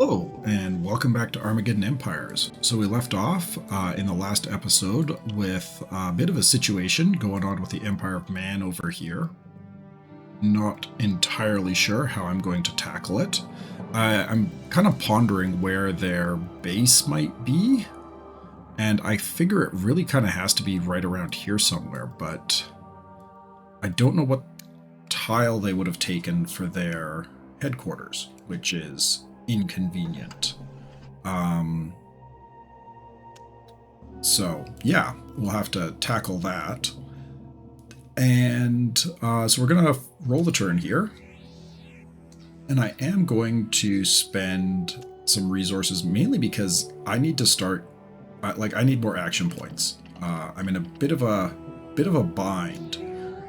Hello, and welcome back to Armageddon Empires. So we left off in the last episode with a bit of a situation going on with the Empire of Man over here. Not entirely sure how I'm going to tackle it. I'm kind of pondering where their base might be, and I figure it really kind of has to be right around here somewhere, but I don't know what tile they would have taken for their headquarters, which is inconvenient. So yeah, we'll have to tackle that. And so we're gonna roll the turn here, and I am going to spend some resources mainly because I need to start. I need more action points. I'm in a bit of a bind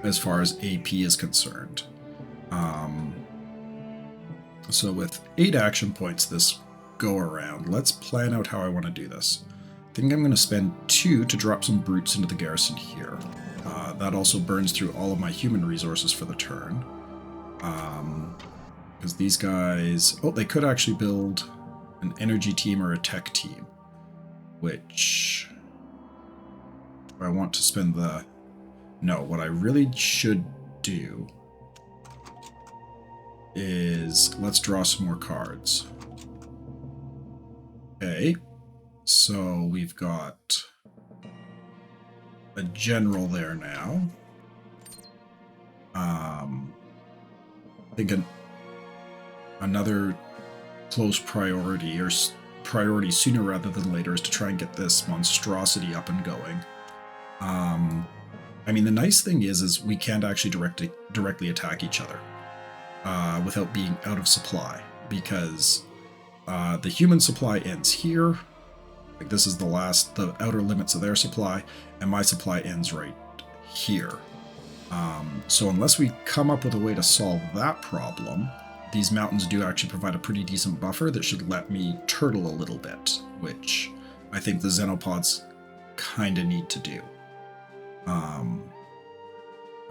as far as AP is concerned. So with 8 action points this go around, let's plan out how I want to do this. I think I'm going to spend 2 to drop some brutes into the garrison here. That also burns through all of my human resources for the turn. Because these guys... Oh, they could actually build an energy team or a tech team. Which... I want to spend the... No, what I really should do is let's draw some more cards. Okay, so we've got a general there now. I think another close priority, or priority sooner rather than later, is to try and get this monstrosity up and going. I mean, the nice thing is we can't actually directly attack each other without being out of supply, because the human supply ends here. Like, this is the outer limits of their supply, and my supply ends right here. So unless we come up with a way to solve that problem, these mountains do actually provide a pretty decent buffer that should let me turtle a little bit, which I think the Xenopods kind of need to do.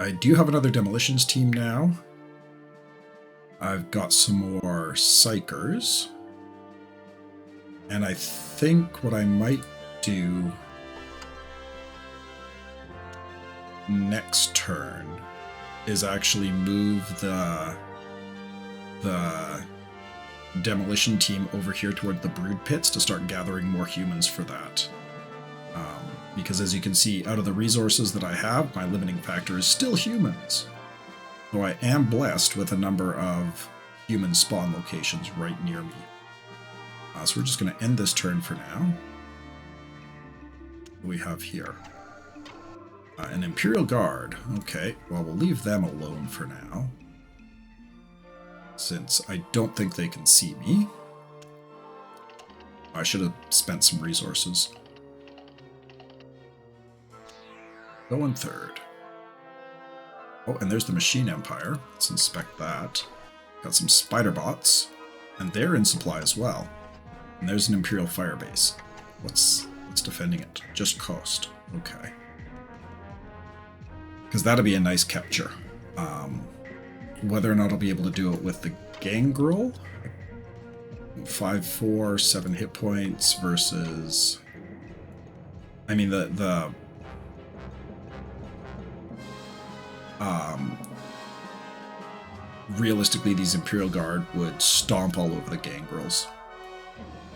I do have another demolitions team now. I've got some more psychers. And I think what I might do next turn is actually move the demolition team over here toward the brood pits to start gathering more humans for that. Because as you can see, out of the resources that I have, my limiting factor is still humans. So I am blessed with a number of human spawn locations right near me. So we're just going to end this turn for now. What do we have here? An Imperial Guard. Okay, well, we'll leave them alone for now, since I don't think they can see me. I should have spent some resources. Go in third. Oh, and there's the Machine Empire. Let's inspect that. Got some spider bots, and they're in supply as well. And there's an Imperial Firebase. What's defending it? Just coast. Okay. Because that'll be a nice capture. Whether or not I'll be able to do it with the Gangrel, 5/4, 7 hit points versus... I mean, realistically, these Imperial Guard would stomp all over the Gangrels.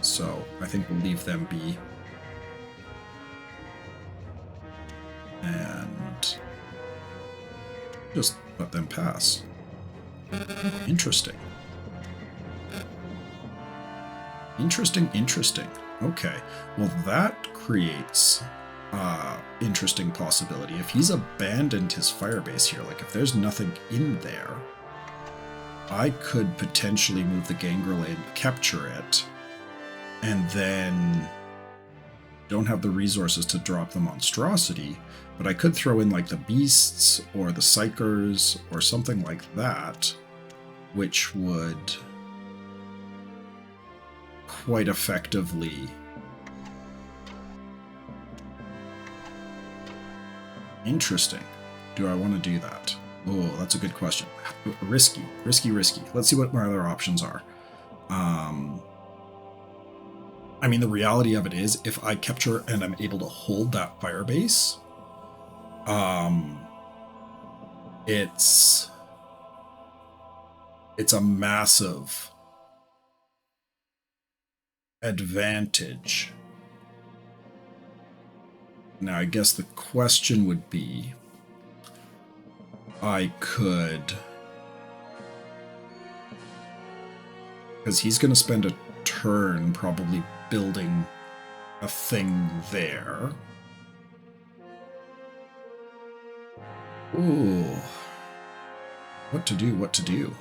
So I think we'll leave them be. And just let them pass. Interesting. Interesting. Okay. Well, that creates interesting possibility. If he's abandoned his firebase here, like if there's nothing in there, I could potentially move the Gangrel in, capture it, and then don't have the resources to drop the monstrosity, but I could throw in like the beasts or the psychers or something like that, which would quite effectively interesting. Do I want to do that? Oh, that's a good question. Risky. Let's see what my other options are. I mean, the reality of it is, if I capture and I'm able to hold that fire base, it's a massive advantage. Now, I guess the question would be, I could, because he's going to spend a turn probably building a thing there. Ooh. What to do, what to do?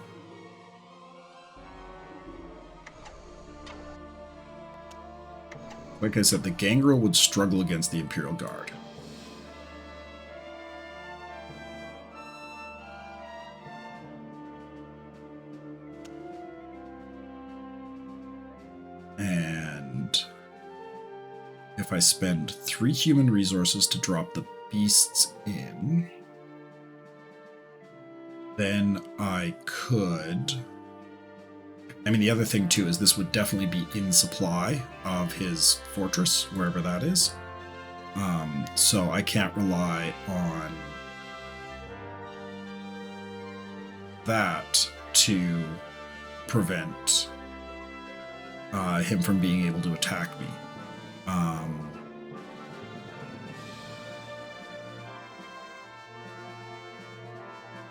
Like I said, the Gangrel would struggle against the Imperial Guard. And if I spend 3 human resources to drop the beasts in, then I could... I mean, the other thing, too, is this would definitely be in supply of his fortress, wherever that is. So I can't rely on that to prevent him from being able to attack me.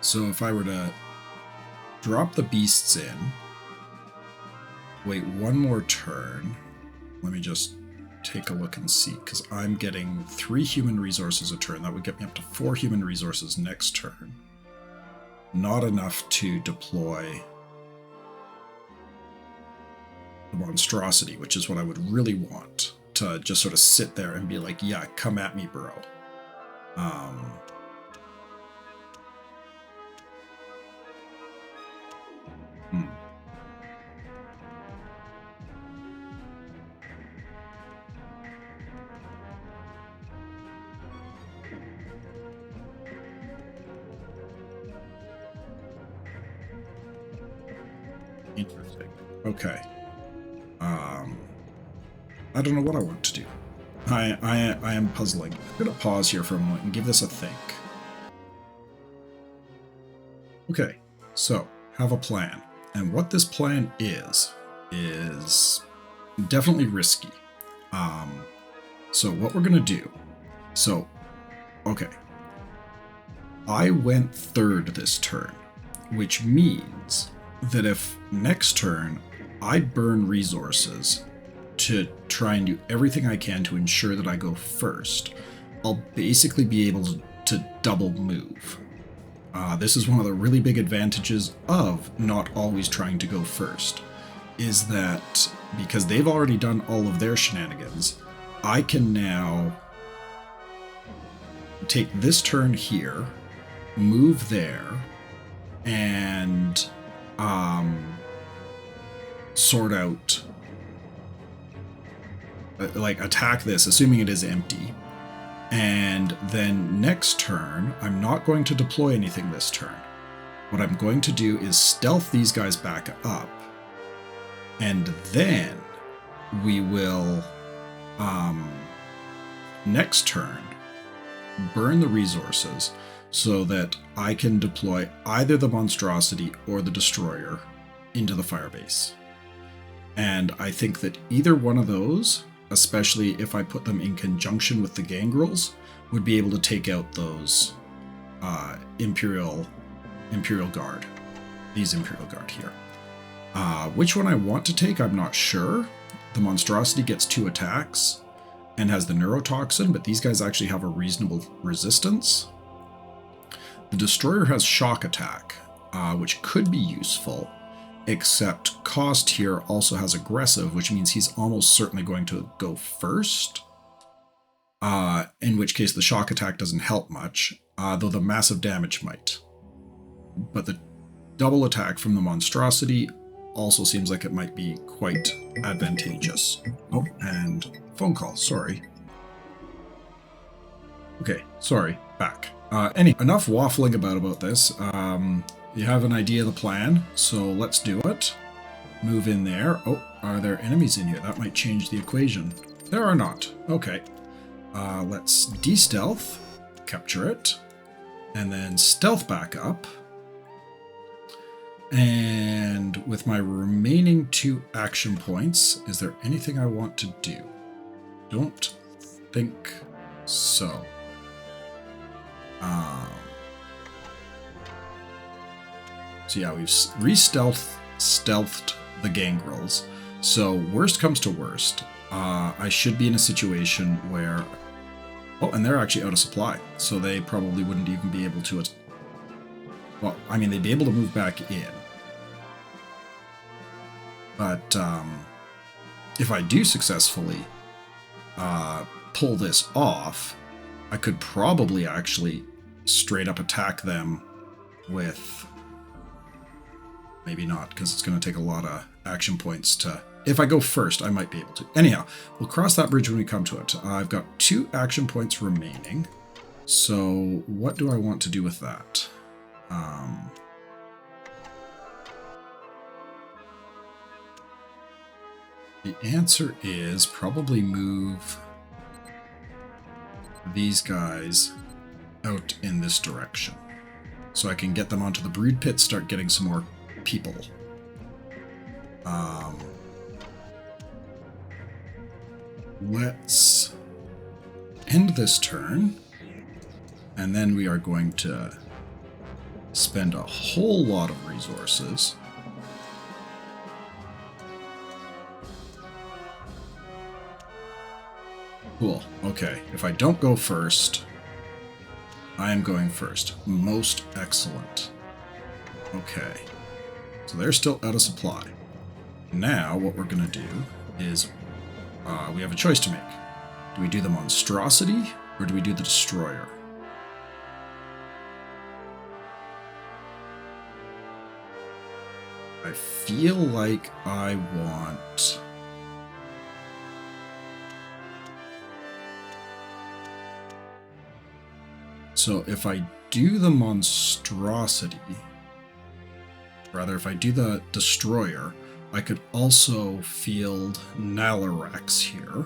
So if I were to drop the beasts in, wait one more turn, let me just take a look and see, because I'm getting 3 human resources a turn. That would get me up to 4 human resources next turn. Not enough to deploy the monstrosity, which is what I would really want, to just sort of sit there and be like, yeah, come at me, bro. Interesting. Okay. I don't know what I want to do. I am puzzling. I'm going to pause here for a moment and give this a think. Okay, so have a plan. And what this plan is definitely risky. So what we're going to do... So, okay. I went 3rd this turn, which means that if next turn I burn resources to try and do everything I can to ensure that I go first, I'll basically be able to double move. This is one of the really big advantages of not always trying to go first, is that because they've already done all of their shenanigans, I can now take this turn here, move there, and sort out, like, attack this, assuming it is empty. And then next turn, I'm not going to deploy anything this turn. What I'm going to do is stealth these guys back up, and then we will, next turn, burn the resources so that I can deploy either the monstrosity or the destroyer into the firebase. And I think that either one of those, especially if I put them in conjunction with the gangrels, would be able to take out those Imperial Guard. These Imperial Guard here. Which one I want to take, I'm not sure. The monstrosity gets 2 attacks and has the neurotoxin, but these guys actually have a reasonable resistance. The destroyer has shock attack, which could be useful, except cost here also has aggressive, which means he's almost certainly going to go first, in which case the shock attack doesn't help much, though the massive damage might. But the double attack from the monstrosity also seems like it might be quite advantageous. Oh, and phone call, sorry. Okay, sorry, back. Enough waffling about this. You have an idea of the plan, so let's do it. move in there. Oh, are there enemies in here? That might change the equation. There are not. Okay. Let's de-stealth, capture it, and then stealth back up. And with my remaining 2 action points, is there anything I want to do? Don't think so. So yeah, we've stealthed the gangrels. So worst comes to worst, I should be in a situation where... Oh, and they're actually out of supply, so they probably wouldn't even be able to... Well, I mean, they'd be able to move back in. But if I do successfully pull this off, I could probably actually straight up attack them with... Maybe not, because it's going to take a lot of action points to... If I go first, I might be able to. Anyhow, we'll cross that bridge when we come to it. I've got 2 action points remaining. So what do I want to do with that? The answer is probably move these guys out in this direction. So I can get them onto the brood pit, start getting some more people. Let's end this turn, and then we are going to spend a whole lot of resources Cool. Okay. If I don't go first, I am going first. Most excellent. Okay. So they're still out of supply. Now, what we're going to do is we have a choice to make. Do we do the monstrosity, or do we do the destroyer? I feel like I want... So if I do the monstrosity, rather if I do the destroyer, I could also field Nalarex here.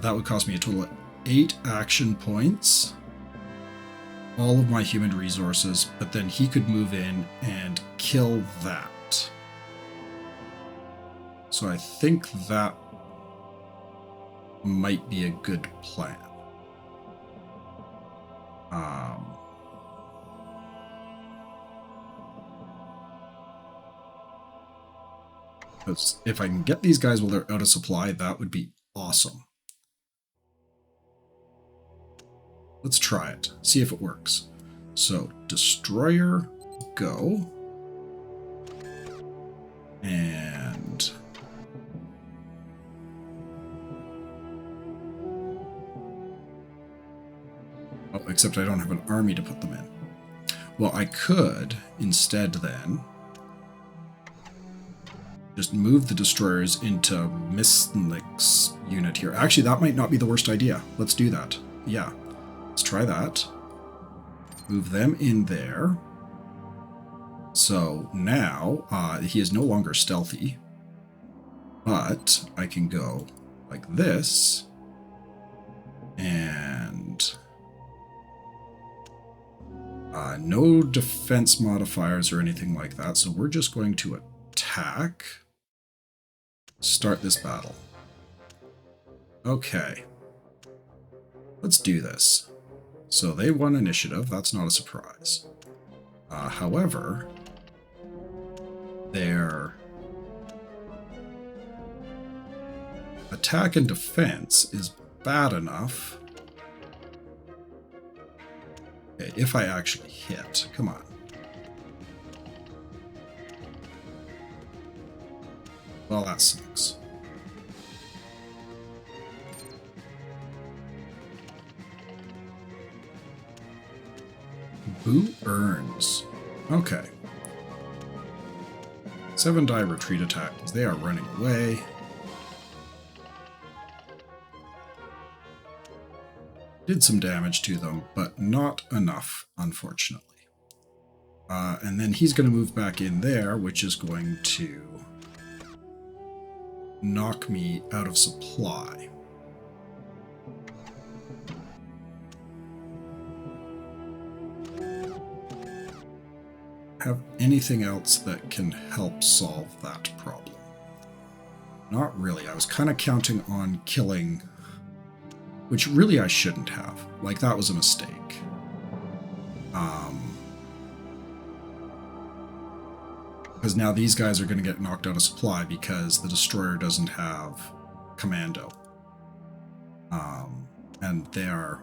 That would cost me a total of 8 action points, all of my human resources, but then he could move in and kill that. So I think that might be a good plan. If I can get these guys while they're out of supply, that would be awesome. Let's try it, see if it works. So, destroyer, go. And... oh, except I don't have an army to put them in. Well, I could, instead then, just move the destroyers into Mistnik's unit here. Actually, that might not be the worst idea. Let's do that. Yeah. Let's try that. Move them in there. So now he is no longer stealthy, but I can go like this and no defense modifiers or anything like that. So we're just going to attack, start this battle. Okay, let's do this. So they won initiative, that's not a surprise. However, their attack and defense is bad enough. Okay, if I actually hit, come on. Well, that sucks. Who earns? Okay. 7 die retreat attack as they are running away. Did some damage to them, but not enough, unfortunately. And then he's going to move back in there, which is going to knock me out of supply. Have anything else that can help solve that problem? Not really. I was kind of counting on killing, which really I shouldn't have. Like, that was a mistake. Because now these guys are going to get knocked out of supply because the destroyer doesn't have commando. And they are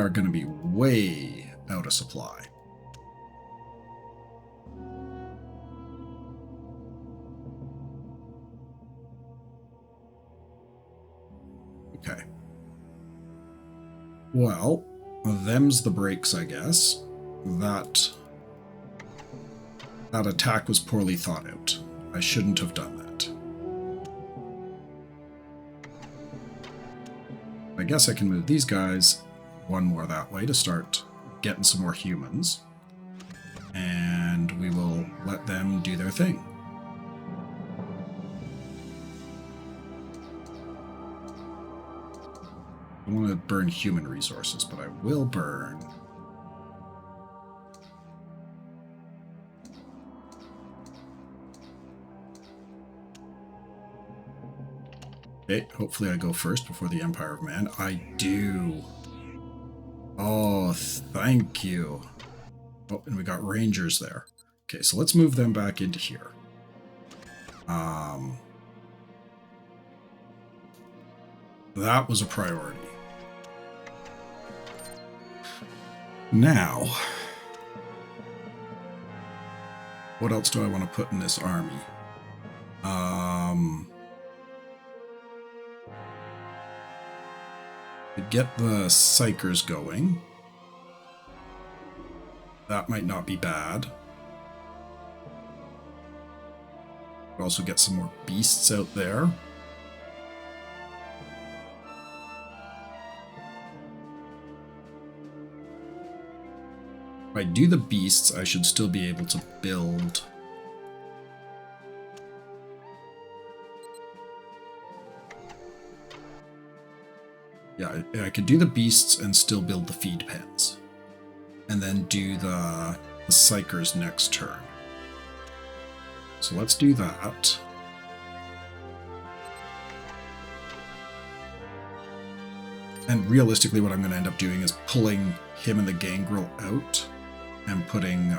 going to be way out of supply. Okay. Well, them's the breaks, I guess. That attack was poorly thought out. I shouldn't have done that. I guess I can move these guys one more that way to start getting some more humans. And we will let them do their thing. I want to burn human resources, but I will burn... Okay, hopefully I go first before the Empire of Man. I do. Oh, thank you. Oh, and we got Rangers there. Okay, so let's move them back into here. That was a priority. Now, what else do I want to put in this army? To get the Psychers going. That might not be bad. Also get some more beasts out there. If I do the beasts, I should still be able to build... Yeah, I could do the beasts and still build the feed pens. And then do the Psychers next turn. So let's do that. And realistically what I'm going to end up doing is pulling him and the Gangrel out and putting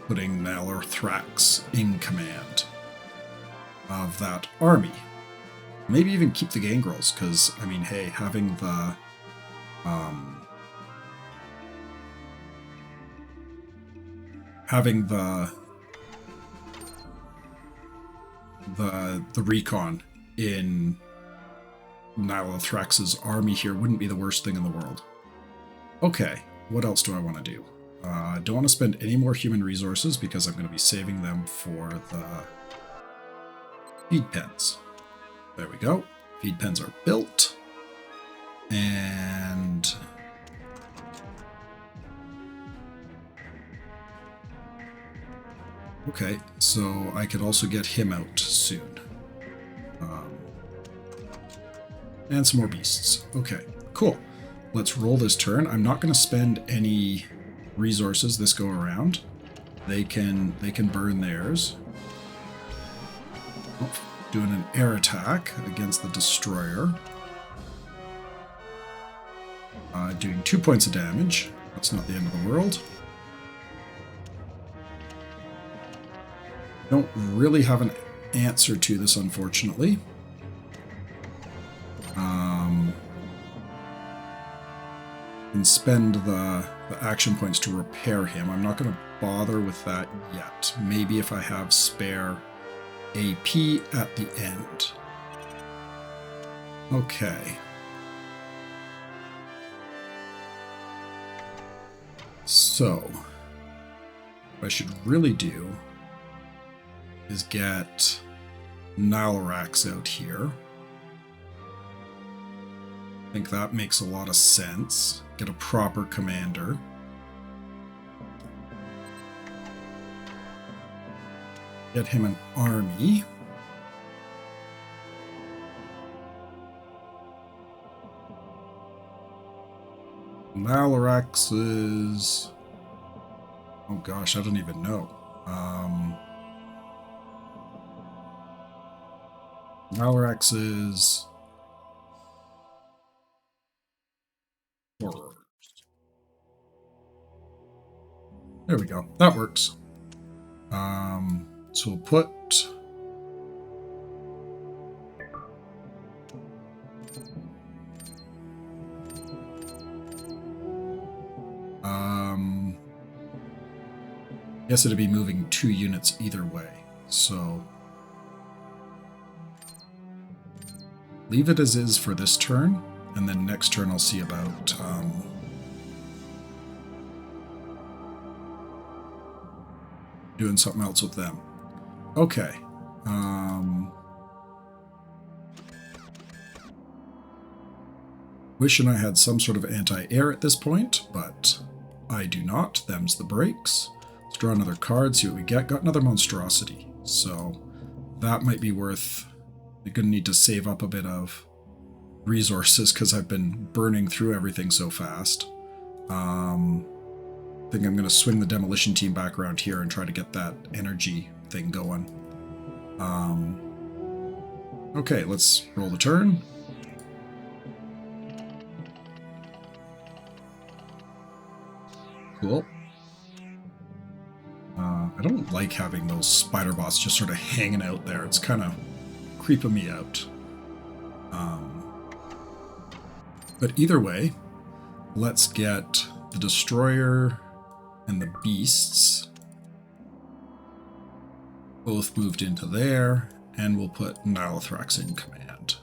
Nalorthrax in command of that army. Maybe even keep the Gangrels, because, I mean, hey, having the recon in Nalorthrax's army here wouldn't be the worst thing in the world. Okay, what else do I want to do? I don't want to spend any more human resources because I'm going to be saving them for the feed pens. There we go. Feed pens are built. And... okay, so I could also get him out soon. And some more beasts. Okay, cool. Let's roll this turn. I'm not going to spend any resources this go around. They can burn theirs. Oh, doing an air attack against the destroyer. Doing 2 points of damage. That's not the end of the world. Don't really have an answer to this, unfortunately. And spend the action points to repair him. I'm not going to bother with that yet. Maybe if I have spare AP at the end. Okay. So, what I should really do is get Nilarax out here. I think that makes a lot of sense. get a proper commander. Get him an army. Malarax is... oh gosh, I don't even know. Malarax is... horror. There we go. That works. So we'll put... I guess it'd be moving 2 units either way, so leave it as is for this turn, and then next turn I'll see about doing something else with them. Okay. Wishing I had some sort of anti-air at this point, but I do not. Them's the breaks. Let's draw another card, see what we get. Got another monstrosity, so that might be worth... I'm going to need to save up a bit of resources because I've been burning through everything so fast. I think I'm going to swing the demolition team back around here and try to get that energy thing going. Okay, let's roll the turn. Cool. I don't like having those spider bots just sort of hanging out there. It's kind of creeping me out. But either way, let's get the destroyer and the beasts both moved into there, and we'll put Nihilithrax in command.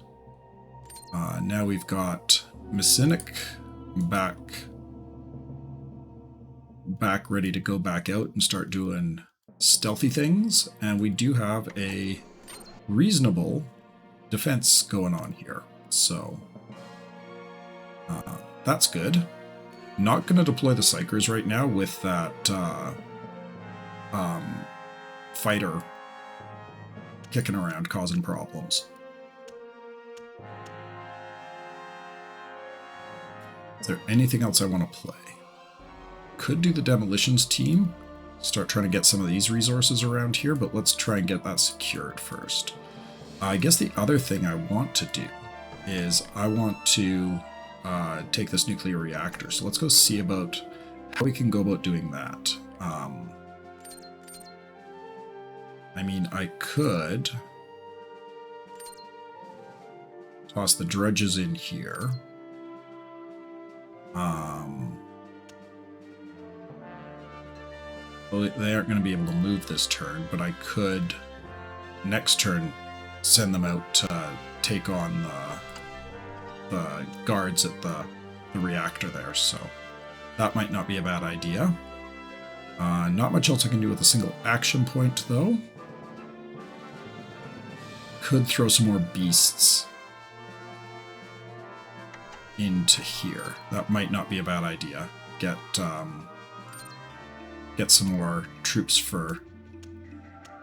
Now we've got Messinic back ready to go back out and start doing stealthy things, and we do have a reasonable defense going on here, so that's good. Not going to deploy the Psychers right now with that fighter kicking around causing problems. Is there anything else I want to play? Could do the demolitions team, start trying to get some of these resources around here, but let's try and get that secured first. I guess the other thing I want to do is I want to take this nuclear reactor. So let's go see about how we can go about doing that. I mean, I could toss the dredges in here. Well, they aren't going to be able to move this turn, but I could next turn send them out to take on the guards at the reactor there, so that might not be a bad idea. Not much else I can do with a single action point, though. Could throw some more beasts into here. That might not be a bad idea. Get some more troops for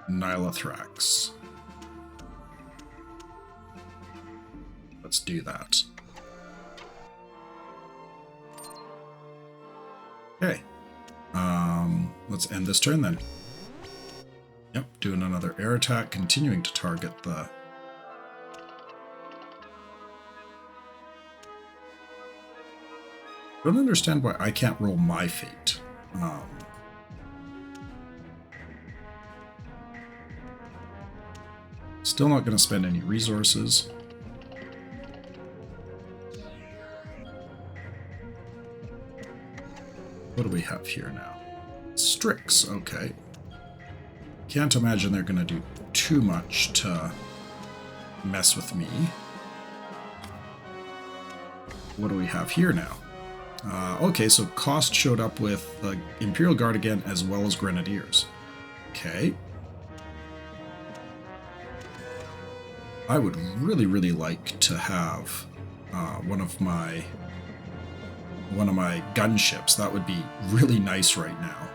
Nihilithrax. Let's do that. Okay. Let's end this turn then. Yep, doing another air attack, continuing to target the... I don't understand why I can't roll my fate. Still not going to spend any resources. What do we have here now? Strix, okay. Can't imagine they're going to do too much to mess with me. What do we have here now? Okay, so Cost showed up with the Imperial Guard again, as well as Grenadiers. Okay. I would really, really like to have one of one of my gunships. That would be really nice right now.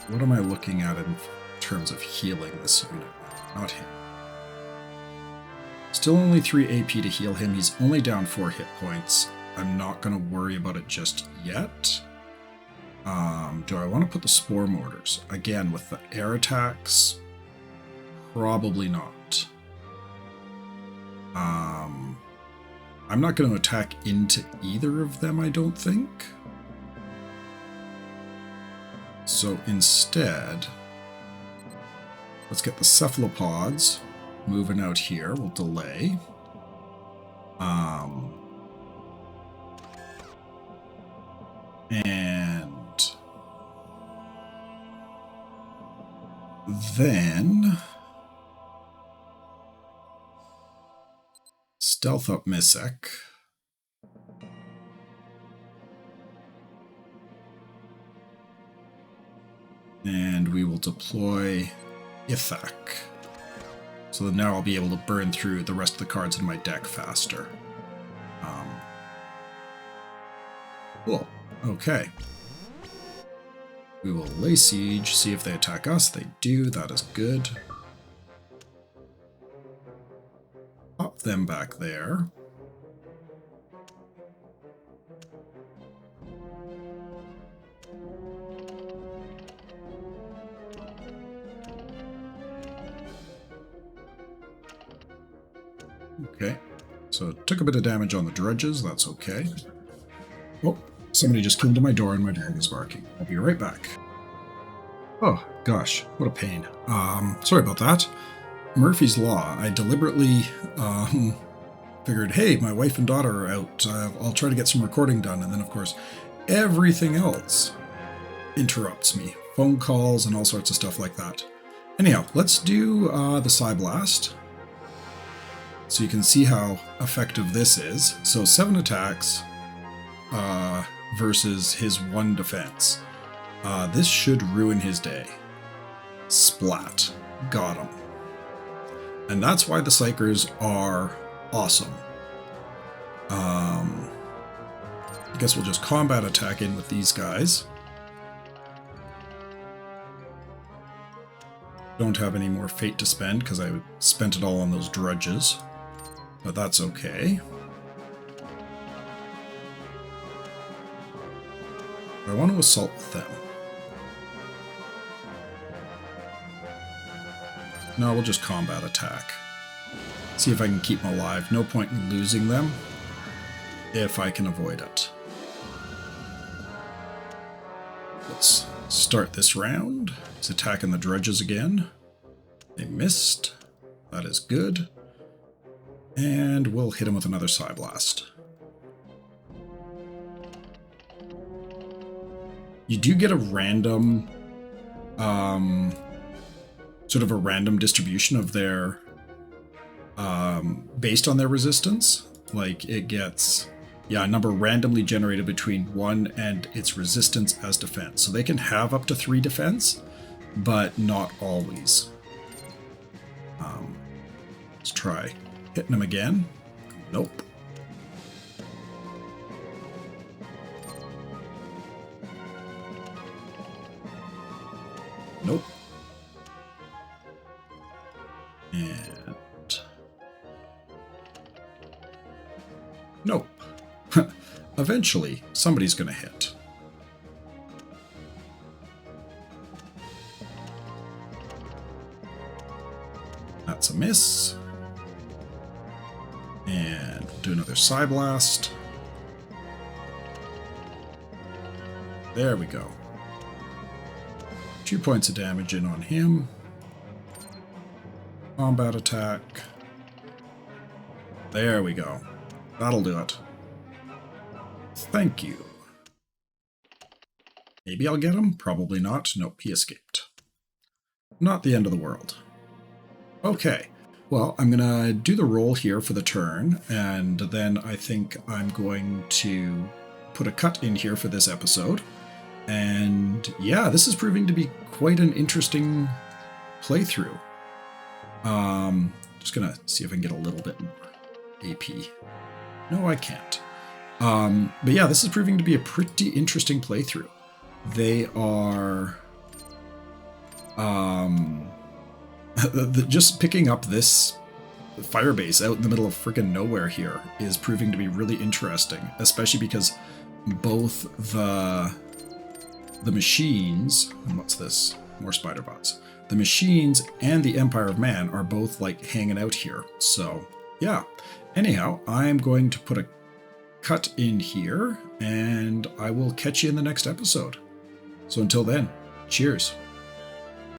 What am I looking at in terms of healing this unit? Not him. Still only 3 AP to heal him. He's only down 4 hit points. I'm not going to worry about it just yet. Do I want to put the spore mortars? Again, with the air attacks, probably not. I'm not going to attack into either of them, I don't think. So instead, let's get the cephalopods moving out here. We'll delay. And then stealth up Misek. And we will deploy Ithak. So that now I'll be able to burn through the rest of the cards in my deck faster. Cool. Okay. We will lay siege, see if they attack us. They do. That is good. Pop them back there. Okay, so it took a bit of damage on the dredges, that's okay. Oh, somebody just came to my door and my dog is barking. I'll be right back. Oh, gosh, what a pain. Sorry about that. Murphy's Law. I deliberately figured, hey, my wife and daughter are out. I'll try to get some recording done. And then, of course, everything else interrupts me. Phone calls and all sorts of stuff like that. Anyhow, let's do the Psy Blast. So you can see how effective this is. So 7 attacks versus his 1 defense. This should ruin his day. Splat. Got him. And that's why the Psychers are awesome. I guess we'll just combat attack in with these guys. Don't have any more fate to spend because I spent it all on those drudges. But that's okay. I want to assault with them. No, we'll just combat attack. See if I can keep them alive. No point in losing them if I can avoid it. Let's start this round. He's attacking the dredges again. They missed. That is good. And we'll hit him with another Psy Blast. You do get a random, sort of a random distribution of their, based on their resistance. Like it gets, a number randomly generated between 1 and its resistance as defense. So they can have up to 3 defense, but not always. Let's try hitting him again. Nope. Nope. And nope. Eventually, somebody's gonna hit. That's a miss. And we'll do another Psy Blast. There we go. 2 points of damage in on him. Combat attack. There we go. That'll do it. Thank you. Maybe I'll get him? Probably not. Nope, he escaped. Not the end of the world. Okay. Well, I'm going to do the roll here for the turn, and then I think I'm going to put a cut in here for this episode. And yeah, this is proving to be quite an interesting playthrough. Just going to see if I can get a little bit more AP. No, I can't. But yeah, this is proving to be a pretty interesting playthrough. They are... just picking up this firebase out in the middle of freaking nowhere here is proving to be really interesting, especially because both the machines, and what's this? More spider bots. The machines and the Empire of Man are both like hanging out here. So yeah. Anyhow, I'm going to put a cut in here and I will catch you in the next episode. So until then, cheers.